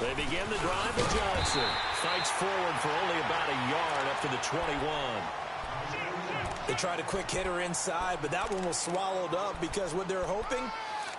They begin the drive with Johnson. Fights forward for only about a yard up to the 21. They tried a quick hitter inside, but that one was swallowed up because what they're hoping,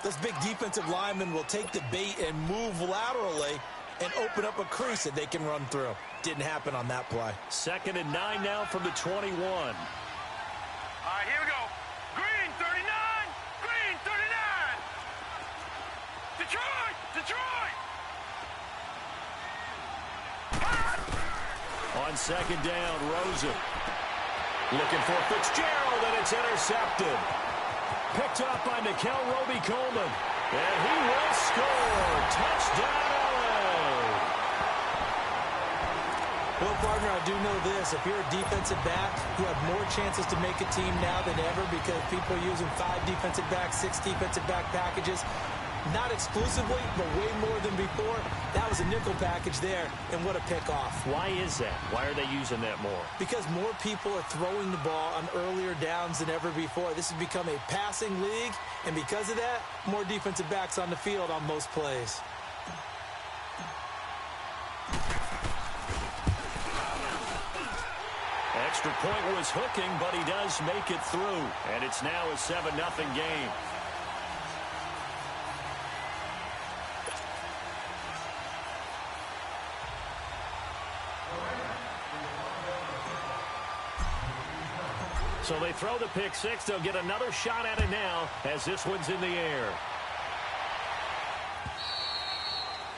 this big defensive lineman will take the bait and move laterally and open up a crease that they can run through. Didn't happen on that play. 2nd and 9 now from the 21. All right, here we go. Green, 39. Green, 39. Detroit, Detroit. On 2nd down, Rosen. Looking for Fitzgerald, and it's intercepted. Picked up by Nickel Roby-Coleman. And he will score. Touchdown, LA. Well, partner, I do know this. If you're a defensive back, you have more chances to make a team now than ever because people are using 5 defensive backs, 6 defensive back packages. Not exclusively, but way more than before. That was a nickel package there, and what a pickoff. Why is that? Why are they using that more? Because more people are throwing the ball on earlier downs than ever before. This has become a passing league, and because of that, more defensive backs on the field on most plays. Extra point was hooking, but he does make it through, and it's now a 7-0 game. So they throw the pick six. They'll get another shot at it now as this one's in the air.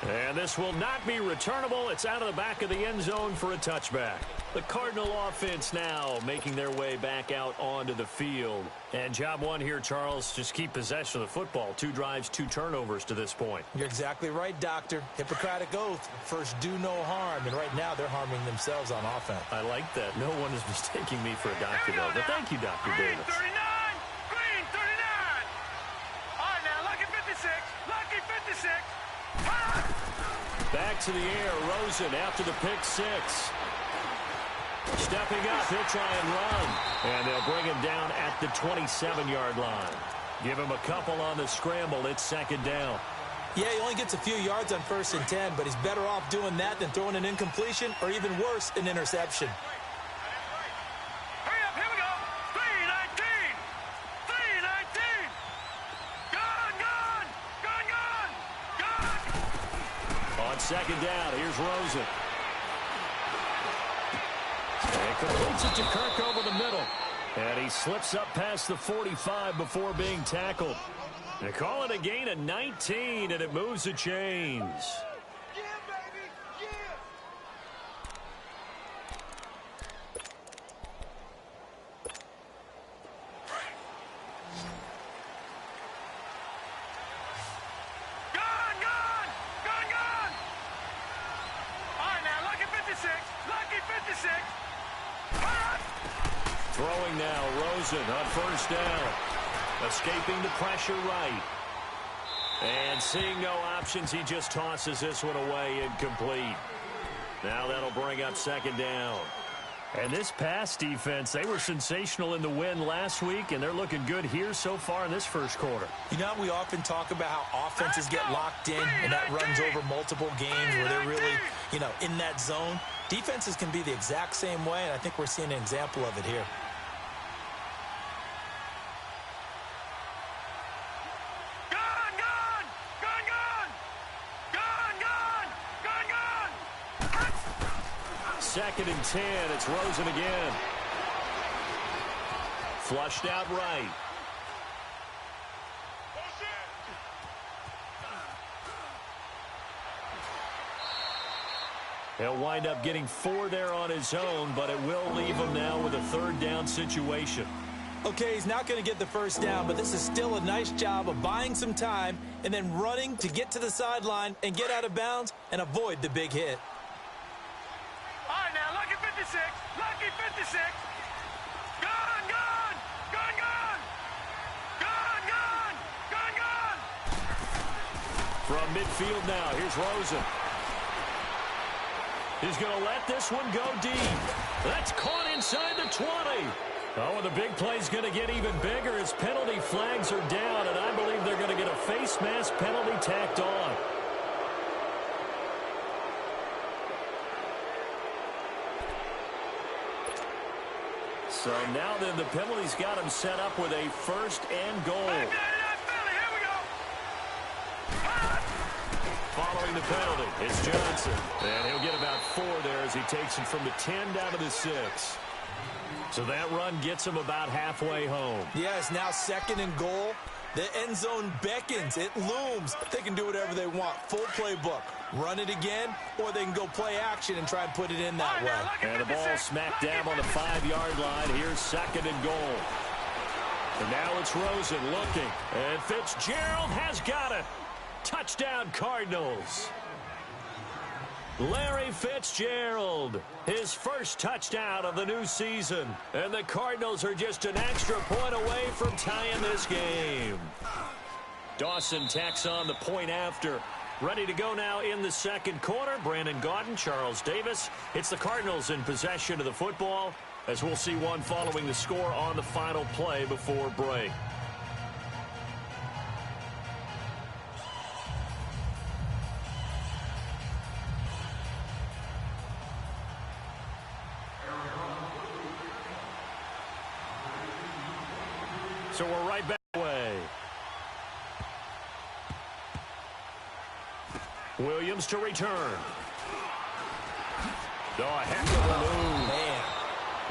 And this will not be returnable. It's out of the back of the end zone for a touchback. The Cardinal offense now making their way back out onto the field. And job one here, Charles, just keep possession of the football. 2 drives, 2 turnovers to this point. You're exactly right, Doctor. Hippocratic oath. First, do no harm. And right now, they're harming themselves on offense. I like that. No one is mistaking me for a doctor, though. But thank you, Dr. Davis. Green 39. Green 39. All right, now, lucky 56. Lucky 56. Back to the air. Rosen after the pick six. Stepping up, he'll try and run. And they'll bring him down at the 27-yard line. Give him a couple on the scramble. It's 2nd down. Yeah, he only gets a few yards on 1st and 10, but he's better off doing that than throwing an incompletion or even worse, an interception. Hurry up, here we go. 319. 319. Gone, gone. Gone, gone. Gone. On 2nd down, here's Rosen. And completes it to Kirk over the middle. And he slips up past the 45 before being tackled. They call it a gain of 19, and it moves the chains. Yeah, baby. Yeah. Gone, gone. Gone, gone. All right, now, lucky 56. Lucky 56. Throwing now, Rosen on 1st down. Escaping the pressure right. And seeing no options, he just tosses this one away incomplete. Now that'll bring up 2nd down. And this pass defense, they were sensational in the win last week, and they're looking good here so far in this first quarter. You know, we often talk about how offenses get locked in, and that runs over multiple games where they're really, in that zone. Defenses can be the exact same way, and I think we're seeing an example of it here. Gone, gone. Gone, gone. Gone, gone. Gone, gone. 2nd and 10, it's Rosen again. Flushed out right. He'll wind up getting 4 there on his own, but it will leave him now with a 3rd down situation. Okay, he's not going to get the 1st down, but this is still a nice job of buying some time and then running to get to the sideline and get out of bounds and avoid the big hit. All right, now, lucky 56. Lucky 56. Gone, gone. Gone, gone. Gone, gone. Gone, gone. From midfield now, here's Rosen. He's going to let this one go deep. That's caught inside the 20. Oh, and the big play's going to get even bigger as penalty flags are down, and I believe they're going to get a face mask penalty tacked on. So now then the penalty's got him set up with a first and goal. Following the penalty, it's Johnson. And he'll get about 4 there as he takes him from the 10 down to the 6. So that run gets him about halfway home. Yeah, it's now 2nd and goal. The end zone beckons. It looms. They can do whatever they want. Full playbook. Run it again, or they can go play action and try and put it in that way. And the ball smacked down on the 5-yard line. Here's 2nd and goal. And now it's Rosen looking. And Fitzgerald has got it. Touchdown, Cardinals. Larry Fitzgerald, his first touchdown of the new season. And the Cardinals are just an extra point away from tying this game. Dawson tacks on the point after. Ready to go now in the 2nd quarter. Brandon Gaudin, Charles Davis. It's the Cardinals in possession of the football, as we'll see one following the score on the final play before break. So we're right back away. Williams to return. Oh, a heck of a move. Man.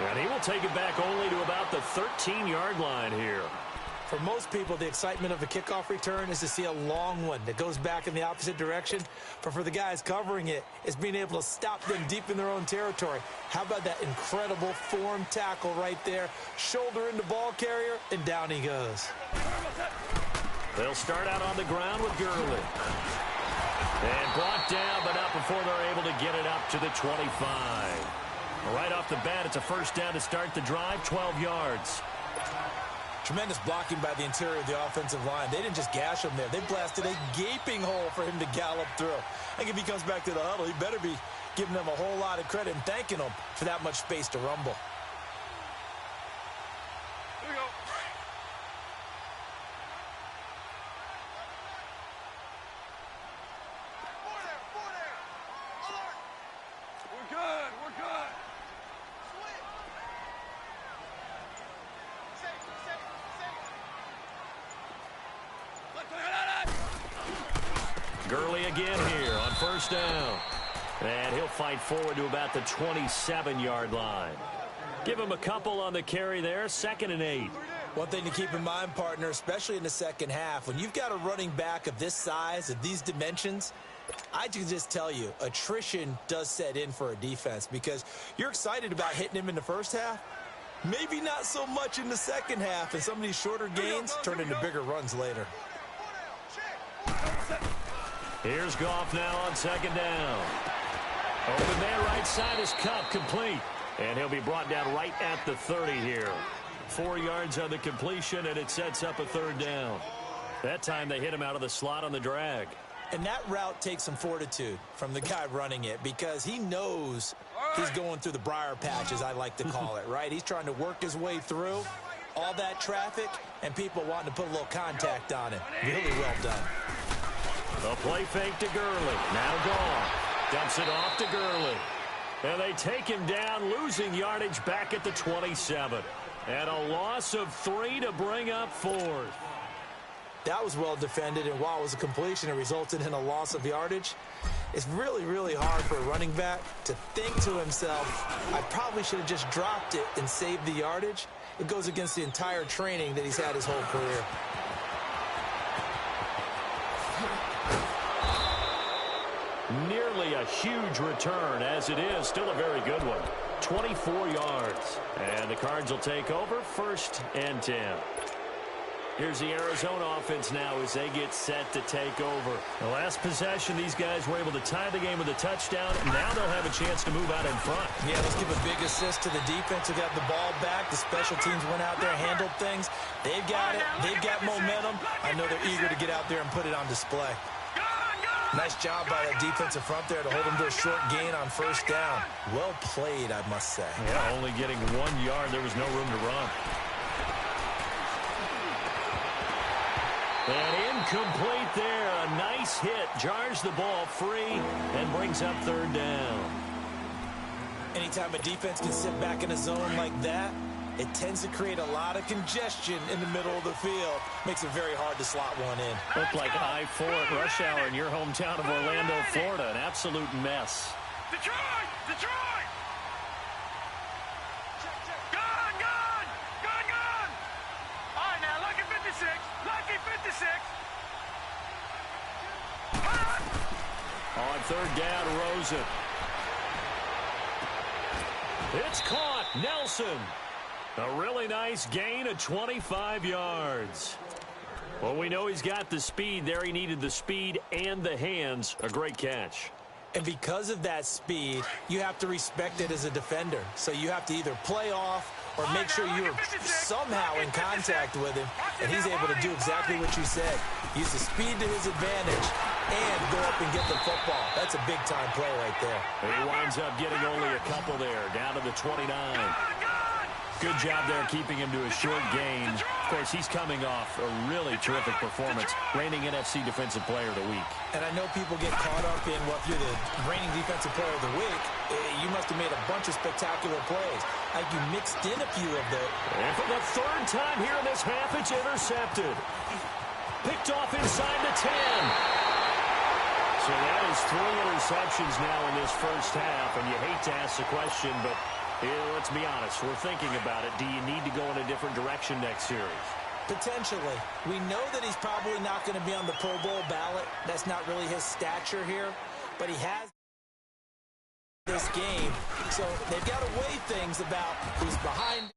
And he will take it back only to about the 13-yard line here. For most people, the excitement of a kickoff return is to see a long one that goes back in the opposite direction. But for the guys covering it, it's being able to stop them deep in their own territory. How about that incredible form tackle right there? Shoulder into ball carrier, and down he goes. They'll start out on the ground with Gurley. And brought down, but not before they're able to get it up to the 25. Right off the bat, it's a first down to start the drive, 12 yards. Tremendous blocking by the interior of the offensive line. They didn't just gash him there. They blasted a gaping hole for him to gallop through. I think if he comes back to the huddle, he better be giving them a whole lot of credit and thanking them for that much space to rumble. Here we go. Four there. Alert. We're good. Gurley again here on first down. And he'll fight forward to about the 27-yard line. Give him a couple on the carry there, 2nd and 8. One thing to keep in mind, partner, especially in the second half, when you've got a running back of this size, of these dimensions, I can just tell you, attrition does set in for a defense because you're excited about hitting him in the first half. Maybe not so much in the second half, and some of these shorter gains turn into bigger runs later. Here's Goff now on 2nd down. Open man right side is Kupp, complete. And he'll be brought down right at the 30 here. 4 yards on the completion, and it sets up a 3rd down. That time they hit him out of the slot on the drag. And that route takes some fortitude from the guy running it because he knows he's going through the briar patch, as I like to call it, right? He's trying to work his way through all that traffic and people wanting to put a little contact on it. Really well done. A play fake to Gurley. Now Goff dumps it off to Gurley. And they take him down, losing yardage back at the 27. And a loss of 3 to bring up 4th. That was well defended, and while it was a completion, it resulted in a loss of yardage. It's really, really hard for a running back to think to himself, I probably should have just dropped it and saved the yardage. It goes against the entire training that he's had his whole career. Nearly a huge return, as it is still a very good one. 24 yards. And the Cards will take over, 1st and 10. Here's the Arizona offense now as they get set to take over. The last possession, these guys were able to tie the game with a touchdown. Now they'll have a chance to move out in front. Yeah, let's give a big assist to the defense who got the ball back. The special teams went out there, handled things. They've got it. They've got momentum. I know they're eager to get out there and put it on display. Nice job by that defensive front there to hold them to a short gain on 1st down. Well played, I must say. Yeah, only getting 1 yard. There was no room to run. And incomplete there. A nice hit. Jars the ball free and brings up 3rd down. Anytime a defense can sit back in a zone like that, it tends to create a lot of congestion in the middle of the field. Makes it very hard to slot one in. Looked like I-4 at rush hour in your hometown of Orlando, Florida. An absolute mess. Detroit! Detroit! Gone, gone! Gone, gone! All right, now, lucky 56. Lucky 56. On third down, Rosen. It's caught. Nelson. A really nice gain of 25 yards. Well, we know he's got the speed there. He needed the speed and the hands. A great catch. And because of that speed, you have to respect it as a defender. So you have to either play off or make sure you're somehow in contact with him, and he's able to do exactly what you said. Use the speed to his advantage and go up and get the football. That's a big-time play right there. He winds up getting only a couple there, down to the 29. Good job there keeping him to a short gain. Of course, he's coming off a really terrific performance, reigning NFC Defensive Player of the Week. And I know people get caught up in, well, if you're the reigning Defensive Player of the Week, you must have made a bunch of spectacular plays. Like you mixed in a few of those. And for the third time here in this half, it's intercepted. Picked off inside the 10. So that is 3 interceptions now in this first half, and you hate to ask the question, but let's be honest, we're thinking about it. Do you need to go in a different direction next series? Potentially. We know that he's probably not going to be on the Pro Bowl ballot. That's not really his stature here, but he has this game. So they've got to weigh things about who's behind.